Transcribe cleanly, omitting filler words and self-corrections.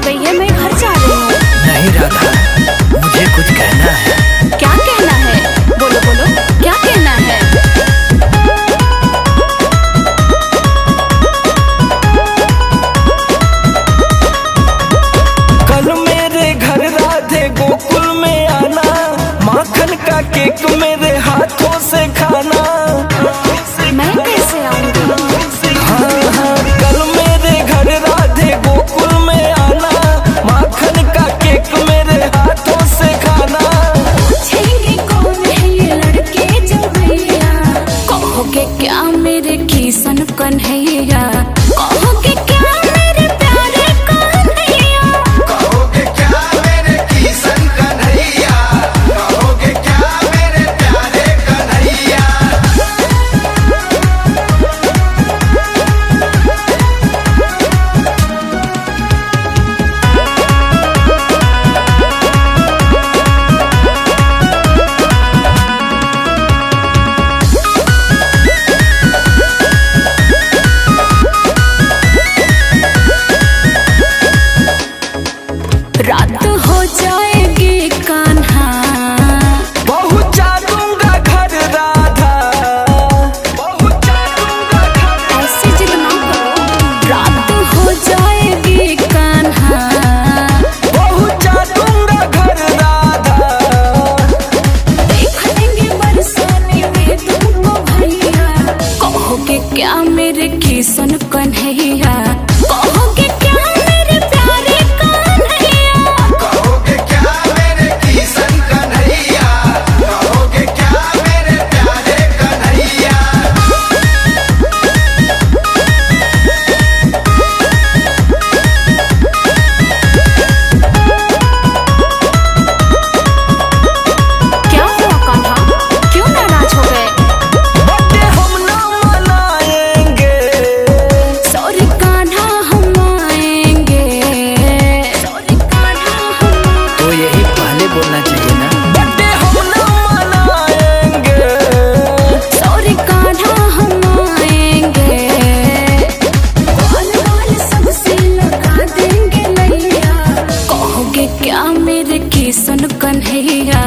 गई है, मैं घर जा रही हूँ। नहीं राधा, मुझे कुछ कहना है। क्या कहना है? बोलो बोलो, क्या कहना है? कल मेरे घर राधे गोकुल में आना, माखन का केक मेरे हाथों से खाना। मैं कैसे आऊँगी? हाँ हाँ, कल मेरे घर राधे गोकुल में आना, माखन का केक मेरे हाथों से खाना। पूछेंगे कौन है ये लड़के जो भैया, कहोगे क्या मेरे किशन कन्हैया, कहोगे क्या मेरे प्यारे कन्हैया। कहोगे क्या मेरे किशन कन्हैया, कहोगे क्या मेरे प्यारे कन्हैया। रात हो जाएगी कान्हा, पहुँचा दूंगा घर राधा, पहुँचा दूंगा घर। ऐसे जिद ना करो। रात हो जाएगी कान्हा, पहुँचा दूंगा घर राधा। देख लेंगे बरसाने में तुमको भैया, कहोगे क्या मेरे किशन कन्हैया, कहोगे क्या मेरे प्यारे कन्हैया। कहोगे क्या मेरे किशन कन्हैया, कहोगे क्या मेरे प्यारे कन्हैया। क्या हुआ कान्हा, क्यों नाराज हो गए? बर्थडे हम ना मनाएंगे, सॉरी कान्हा हम आएंगे, सॉरी कान्हा हम। तो यही पहले बोलना चाहिए ना। बर्थडे हम ना मनाएंगे, सॉरी कान्हा हम आएंगे, बाल बाल सबसे लगा देंगे नैया, कहोगे क्या मेरे किशन कन्हैया,